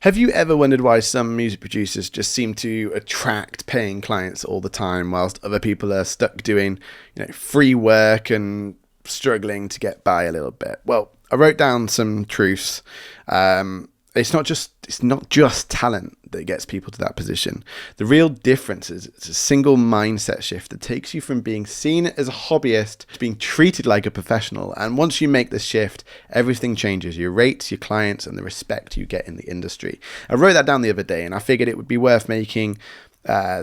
Have you ever wondered why some music producers just seem to attract paying clients all the time, whilst other people are stuck doing, free work and struggling to get by a little bit? Well, I wrote down some truths. It's not just talent that gets people to that position. The real difference is it's a single mindset shift that takes you from being seen as a hobbyist to being treated like a professional. And once you make this shift, everything changes. Your rates, your clients, and the respect you get in the industry. I wrote that down the other day, and I figured it would be worth making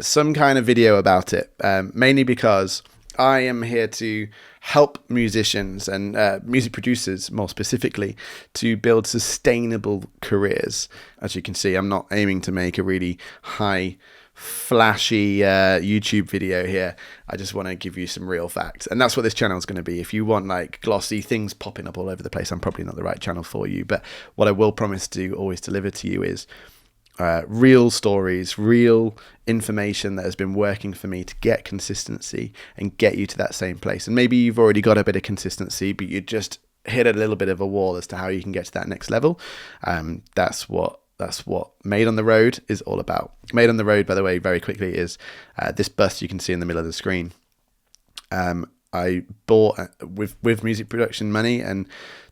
some kind of video about it, mainly because I am here to help musicians and music producers, more specifically, to build sustainable careers. As you can see, I'm not aiming to make a really high, flashy YouTube video here. I just want to give you some real facts. And that's what this channel is going to be. If you want like glossy things popping up all over the place, I'm probably not the right channel for you. But what I will promise to always deliver to you is real stories, real information that has been working for me to get consistency and get you to that same place. And maybe you've already got a bit of consistency, but you just hit a little bit of a wall as to how you can get to that next level. That's what Made on the Road is all about. Made on the Road, by the way, very quickly, is this bus you can see in the middle of the screen. I bought with music production money and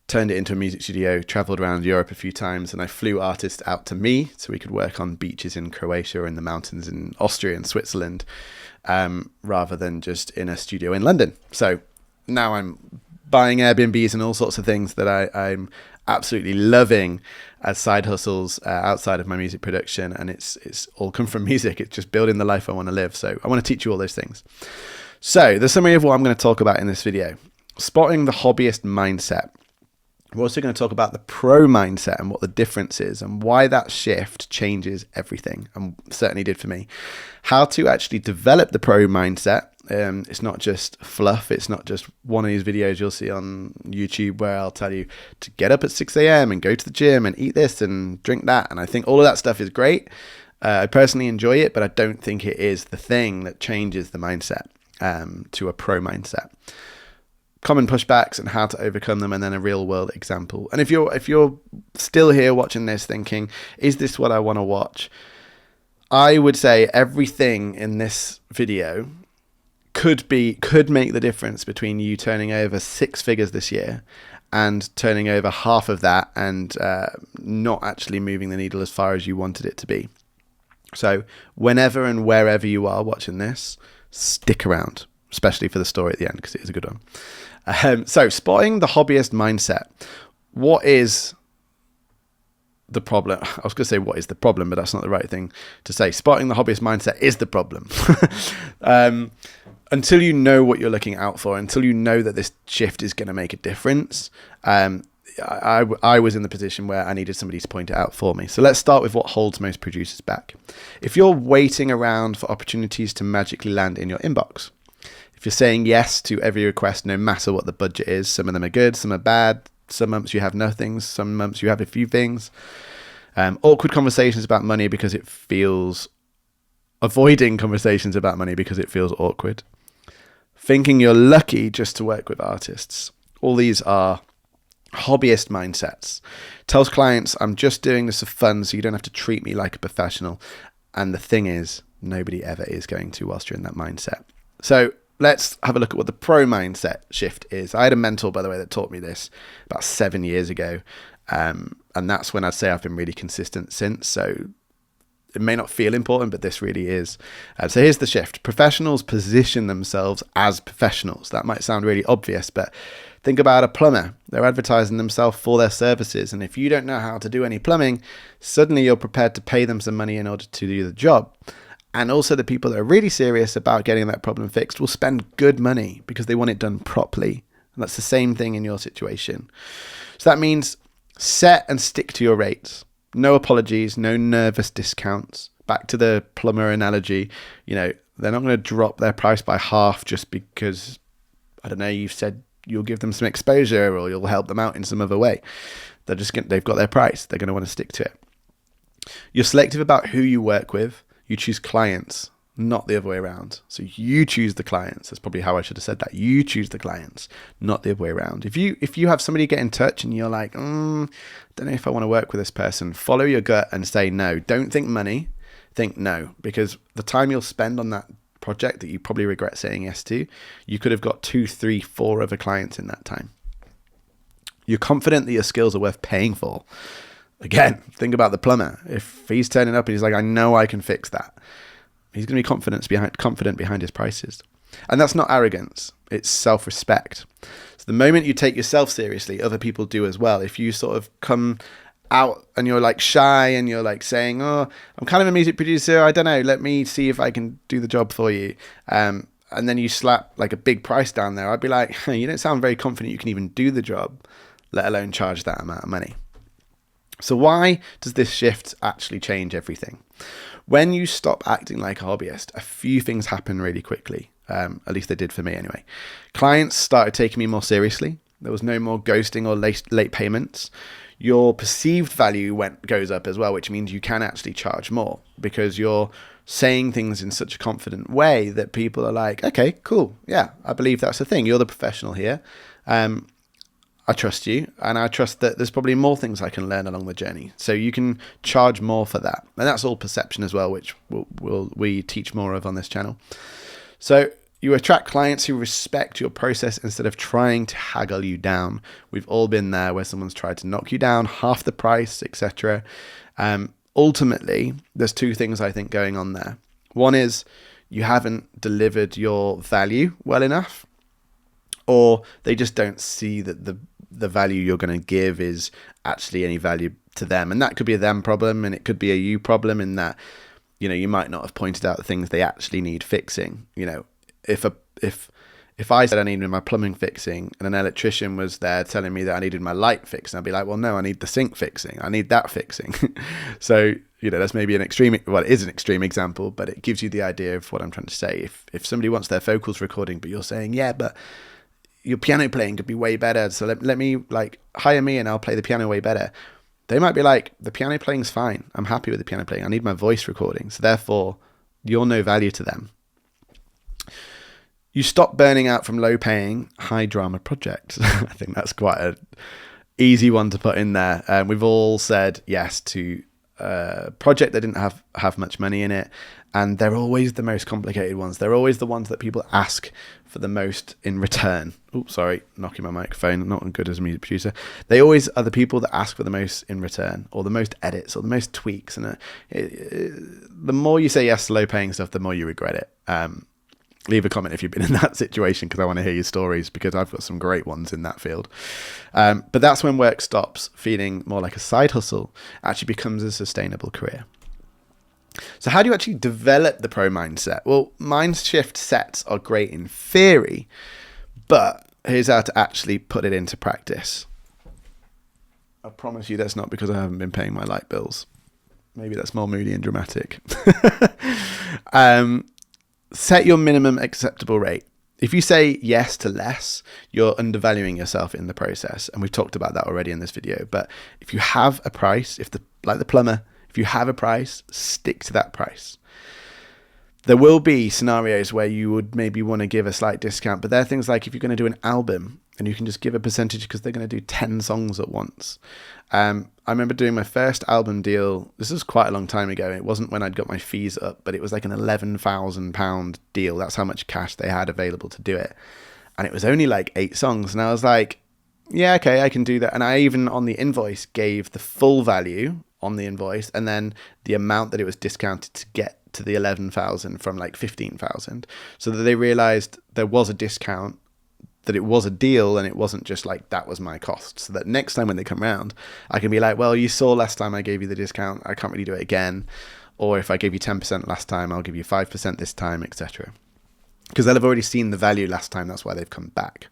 turned it into a music studio, traveled around Europe a few times, and I flew artists out to me so we could work on beaches in Croatia or in the mountains in Austria and Switzerland, rather than just in a studio in London. So now I'm buying Airbnbs and all sorts of things that I'm absolutely loving as side hustles outside of my music production, and it's all come from music. It's just building the life I want to live. So I want to teach you all those things. So the summary of what I'm going to talk about in this video: spotting the hobbyist mindset. We're also going to talk about the pro mindset and what the difference is and why that shift changes everything, and certainly did for me. How to actually develop the pro mindset. It's not just fluff. It's not just one of these videos you'll see on YouTube where I'll tell you to get up at 6 a.m. and go to the gym and eat this and drink that. And I think all of that stuff is great. I personally enjoy it, but I don't think it is the thing that changes the mindset to a pro mindset. Common pushbacks and how to overcome them, and then a real world example. And if you're still here watching this thinking, is this what I want to watch? I would say everything in this video could make the difference between you turning over 6 figures this year and turning over half of that and not actually moving the needle as far as you wanted it to be. So whenever and wherever you are watching this, stick around, especially for the story at the end, because it is a good one. So spotting the hobbyist mindset. What is the problem? I was going to say what is the problem, but that's not the right thing to say. Spotting the hobbyist mindset is the problem. Until you know what you're looking out for, until you know that this shift is going to make a difference, I was in the position where I needed somebody to point it out for me. So let's start with what holds most producers back. If you're waiting around for opportunities to magically land in your inbox, if you're saying yes to every request, no matter what the budget is, some of them are good, some are bad, some months you have nothing, some months you have a few things. Awkward conversations about money because it feels... Avoiding conversations about money because it feels awkward. Thinking you're lucky just to work with artists. All these are hobbyist mindsets. Tells clients, I'm just doing this for fun, so you don't have to treat me like a professional. And the thing is, nobody ever is going to whilst you're in that mindset. So let's have a look at what the pro mindset shift is. I had a mentor, by the way, that taught me this about 7 years ago. And that's when I'd say I've been really consistent since. So it may not feel important, but this really is. So here's the shift. Professionals position themselves as professionals. That might sound really obvious, but think about a plumber. They're advertising themselves for their services. And if you don't know how to do any plumbing, suddenly you're prepared to pay them some money in order to do the job. And also the people that are really serious about getting that problem fixed will spend good money because they want it done properly. And that's the same thing in your situation. So that means set and stick to your rates. No apologies, no nervous discounts. Back to the plumber analogy, they're not going to drop their price by half just because, I don't know, you've said you'll give them some exposure or you'll help them out in some other way. They've got their price. They're going to want to stick to it. You're selective about who you work with. You choose clients not the other way around. So you choose the clients. That's probably how I should have said that. You choose the clients, not the other way around. If you have somebody get in touch and you're like, don't know if I want to work with this person, follow your gut and say no. Don't think money, think no, because the time you'll spend on that project that you probably regret saying yes to, you could have got 2, 3, 4 other clients in that time. You're confident that your skills are worth paying for. Again, think about the plumber. If he's turning up and he's like, I know I can fix that, he's going to be confident behind his prices. And that's not arrogance. It's self-respect. So the moment you take yourself seriously, other people do as well. If you sort of come out and you're like shy and you're like saying, oh, I'm kind of a music producer, I don't know, let me see if I can do the job for you. And then you slap like a big price down there, I'd be like, hey, you don't sound very confident you can even do the job, let alone charge that amount of money. So why does this shift actually change everything? When you stop acting like a hobbyist, a few things happen really quickly. At least they did for me anyway. Clients started taking me more seriously. There was no more ghosting or late payments. Your perceived value goes up as well, which means you can actually charge more because you're saying things in such a confident way that people are like, okay, cool. Yeah, I believe that's the thing. You're the professional here. I trust you, and I trust that there's probably more things I can learn along the journey. So you can charge more for that. And that's all perception as well, which we teach more of on this channel. So you attract clients who respect your process instead of trying to haggle you down. We've all been there where someone's tried to knock you down half the price, etc. Ultimately, there's 2 things I think going on there. One is you haven't delivered your value well enough, or they just don't see that the value you're going to give is actually any value to them. And that could be a them problem, and it could be a you problem in that, you might not have pointed out the things they actually need fixing. If I said I needed my plumbing fixing and an electrician was there telling me that I needed my light fixed, I'd be like, well, no, I need the sink fixing. I need that fixing. So, that's maybe it is an extreme example, but it gives you the idea of what I'm trying to say. If somebody wants their vocals recording, but you're saying, yeah, but your piano playing could be way better, so let me hire me and I'll play the piano way better. They might be like, the piano playing's fine. I'm happy with the piano playing. I need my voice recording. So therefore, you're no value to them. You stop burning out from low paying, high drama projects. I think that's quite an easy one to put in there. We've all said yes to a project that didn't have much money in it. And they're always the most complicated ones. They're always the ones that people ask for the most in return. Oops, sorry, knocking my microphone. Not as good as a music producer. They always are the people that ask for the most in return, or the most edits, or the most tweaks. And the more you say yes to low-paying stuff, the more you regret it. Leave a comment if you've been in that situation, because I want to hear your stories, because I've got some great ones in that field. But that's when work stops feeling more like a side hustle, actually becomes a sustainable career. So how do you actually develop the pro mindset? Well, mind shift sets are great in theory, but here's how to actually put it into practice. I promise you that's not because I haven't been paying my light bills. Maybe that's more moody and dramatic. Set your minimum acceptable rate. If you say yes to less, you're undervaluing yourself in the process. And we've talked about that already in this video. But if you have a price, like the plumber, if you have a price, stick to that price. There will be scenarios where you would maybe want to give a slight discount, but there are things like if you're going to do an album and you can just give a percentage because they're going to do 10 songs at once. I remember doing my first album deal. This was quite a long time ago. It wasn't when I'd got my fees up, but it was like an £11,000 deal. That's how much cash they had available to do it. And it was only like 8 songs. And I was like, yeah, okay, I can do that. And I even on the invoice gave the full value on the invoice and then the amount that it was discounted to get to the 11,000 from like 15,000, so that they realized there was a discount, that it was a deal, and it wasn't just like that was my cost. So that next time when they come around, I can be like, well, you saw last time I gave you the discount, I can't really do it again. Or if I gave you 10% last time, I'll give you 5% this time, etc. Because they'll have already seen the value last time. That's why they've come back.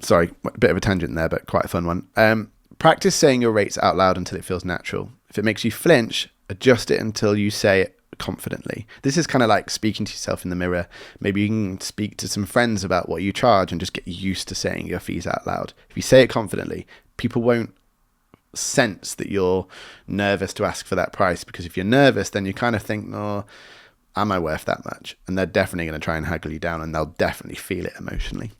Sorry, a bit of a tangent there, but quite a fun one. Practice saying your rates out loud until it feels natural. If it makes you flinch, adjust it until you say it confidently. This is kind of like speaking to yourself in the mirror. Maybe you can speak to some friends about what you charge and just get used to saying your fees out loud. If you say it confidently, people won't sense that you're nervous to ask for that price, because if you're nervous, then you kind of think, no, am I worth that much? And they're definitely going to try and haggle you down, and they'll definitely feel it emotionally.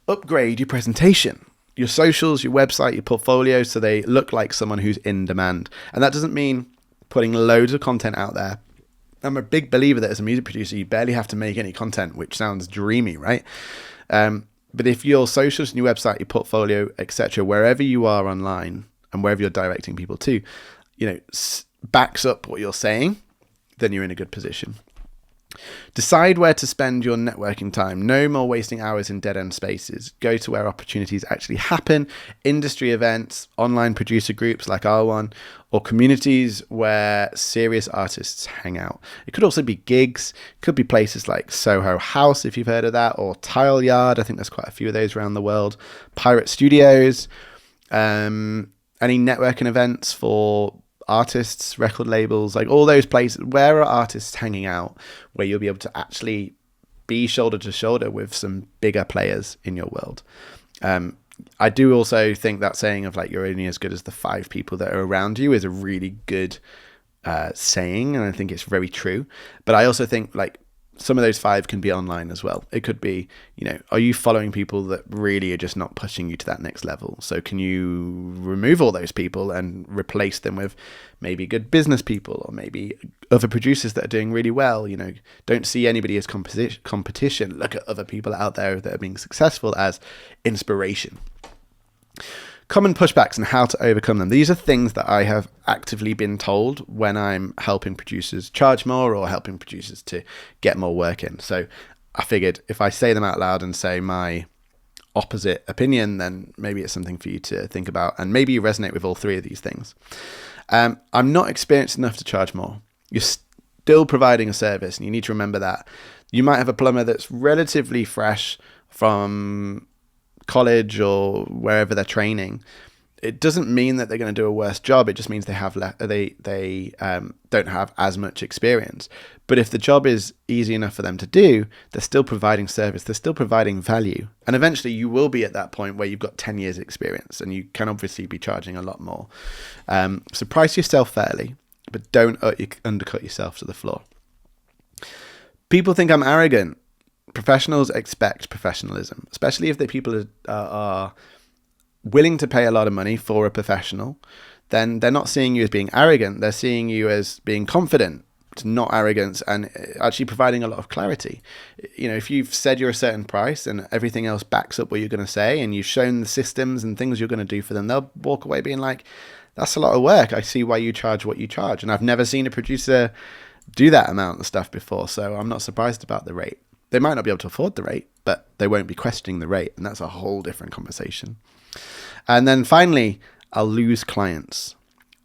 Upgrade your presentation, your socials, your website, your portfolio, so they look like someone who's in demand. And that doesn't mean putting loads of content out there. I'm a big believer that as a music producer, you barely have to make any content, which sounds dreamy, right? But if your socials and your website, your portfolio, etc., wherever you are online and wherever you're directing people to, backs up what you're saying, then you're in a good position. Decide where to spend your networking time. No more wasting hours in dead-end spaces. Go to where opportunities actually happen, industry events, online producer groups like our one, or communities where serious artists hang out. It could also be gigs. It could be places like Soho House, if you've heard of that, or Tile Yard. I think there's quite a few of those around the world. Pirate Studios. Any networking events for artists, record labels, like all those places. Where are artists hanging out where you'll be able to actually be shoulder to shoulder with some bigger players in your world? I do also think that saying of like you're only as good as the 5 people that are around you is a really good saying, and I think it's very true. But I also think like some of those 5 can be online as well. It could be, are you following people that really are just not pushing you to that next level? So can you remove all those people and replace them with maybe good business people, or maybe other producers that are doing really well? Don't see anybody as competition. Look at other people out there that are being successful as inspiration. Common pushbacks and how to overcome them. These are things that I have actively been told when I'm helping producers charge more or helping producers to get more work in. So I figured if I say them out loud and say my opposite opinion, then maybe it's something for you to think about, and maybe you resonate with all 3 of these things. I'm not experienced enough to charge more. You're still providing a service, and you need to remember that. You might have a plumber that's relatively fresh from college or wherever they're training. It doesn't mean that they're going to do a worse job. It just means they have they don't have as much experience. But if the job is easy enough for them to do, they're still providing service. They're still providing value. And eventually you will be at that point where you've got 10 years experience, and you can obviously be charging a lot more. So price yourself fairly, but don't undercut yourself to the floor. People think I'm arrogant. Professionals expect professionalism, especially if the people are willing to pay a lot of money for a professional. Then they're not seeing you as being arrogant. They're seeing you as being confident, not arrogance, and actually providing a lot of clarity. If you've said you're a certain price and everything else backs up what you're going to say, and you've shown the systems and things you're going to do for them, they'll walk away being like, that's a lot of work. I see why you charge what you charge. And I've never seen a producer do that amount of stuff before, so I'm not surprised about the rate. They might not be able to afford the rate, but they won't be questioning the rate, and that's a whole different conversation. And then finally, I'll lose clients.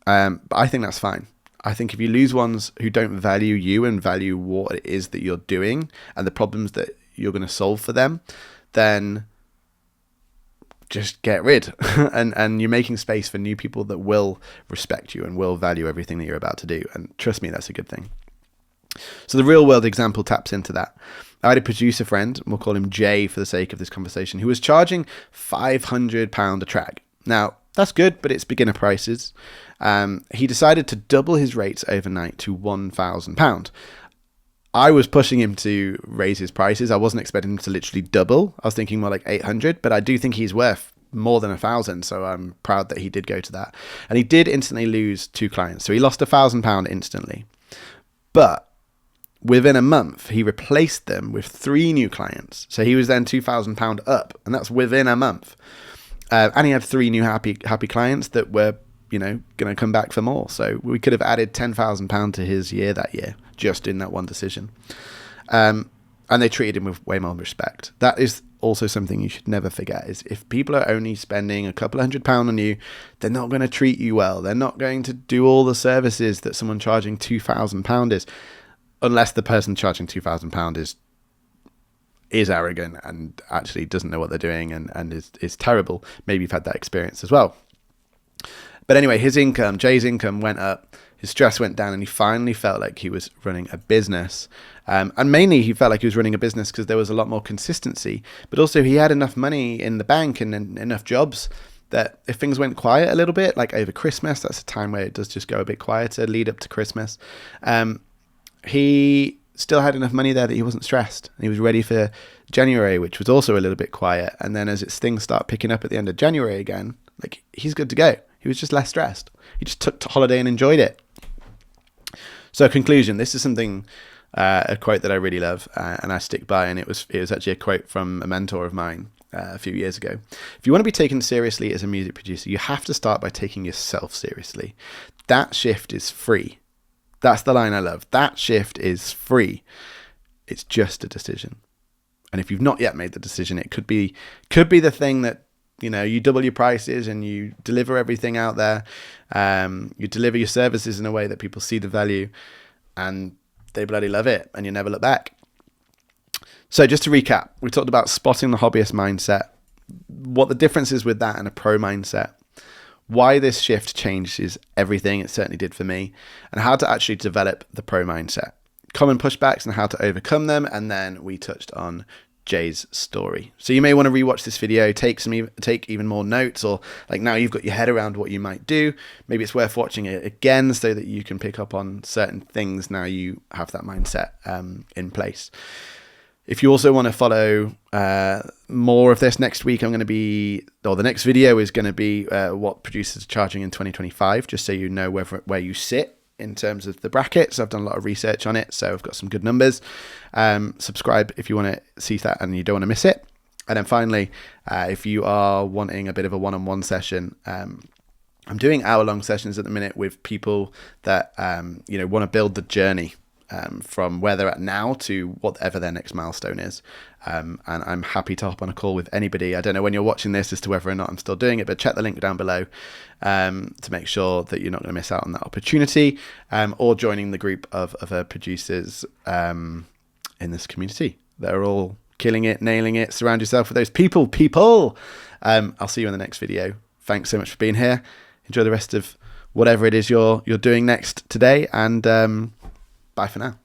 But I think that's fine. I think if you lose ones who don't value you and value what it is that you're doing and the problems that you're going to solve for them, then just get rid. and you're making space for new people that will respect you and will value everything that you're about to do. And trust me, that's a good thing. So the real world example taps into that. I had a producer friend, we'll call him Jay for the sake of this conversation, who was charging £500 a track. Now, that's good, but it's beginner prices. He decided to double his rates overnight to £1,000. I was pushing him to raise his prices. I wasn't expecting him to literally double. I was thinking more like 800, but I do think he's worth more than 1,000, so I'm proud that he did go to that. And he did instantly lose 2 clients, so he lost £1,000 instantly. But within a month, he replaced them with 3 new clients. So he was then £2,000 up, and that's within a month. And he had 3 new happy clients that were, going to come back for more. So we could have added £10,000 to his year that year, just in that one decision. And they treated him with way more respect. That is also something you should never forget, is if people are only spending a couple £100 on you, they're not going to treat you well. They're not going to do all the services that someone charging £2,000 is. Unless the person charging £2,000 is arrogant and actually doesn't know what they're doing and is terrible. Maybe you've had that experience as well. But anyway, Jay's income went up, his stress went down, and he finally felt like he was running a business. And mainly he felt like he was running a business because there was a lot more consistency, but also he had enough money in the bank and enough jobs that if things went quiet a little bit, like over Christmas, that's a time where it does just go a bit quieter, lead up to Christmas, he still had enough money there that he wasn't stressed. He was ready for January, which was also a little bit quiet. And then as things start picking up at the end of January again, like, he's good to go. He was just less stressed. He just took a holiday and enjoyed it. So conclusion, this is something, a quote that I really love, and I stick by, and it was actually a quote from a mentor of mine a few years ago. If you want to be taken seriously as a music producer, you have to start by taking yourself seriously. That shift is free. That's the line I love. That shift is free. It's just a decision. And if you've not yet made the decision, it could be the thing that, you know, you double your prices and you deliver everything out there. You deliver your services in a way that people see the value and they bloody love it, and you never look back. So just to recap, we talked about spotting the hobbyist mindset, what the difference is with that and a pro mindset, why this shift changes everything, it certainly did for me, and how to actually develop the pro mindset, common pushbacks and how to overcome them, and then we touched on Jay's story. So you may want to rewatch this video, take even more notes, or like now you've got your head around what you might do. Maybe it's worth watching it again so that you can pick up on certain things now you have that mindset in place. If you also want to follow more of this, next week the next video is going to be what producers are charging in 2025, just so you know where you sit in terms of the brackets. I've done a lot of research on it, so I've got some good numbers. Subscribe if you want to see that and you don't want to miss it. And then finally, if you are wanting a bit of a one-on-one session, I'm doing hour-long sessions at the minute with people that want to build the journey from where they're at now to whatever their next milestone is. And I'm happy to hop on a call with anybody. I don't know when you're watching this as to whether or not I'm still doing it, but check the link down below to make sure that you're not going to miss out on that opportunity, or joining the group of other producers in this community that are all killing it, nailing it. Surround yourself with those people. I'll see you in the next video. Thanks so much for being here. Enjoy the rest of whatever it is you're doing next today, and bye for now.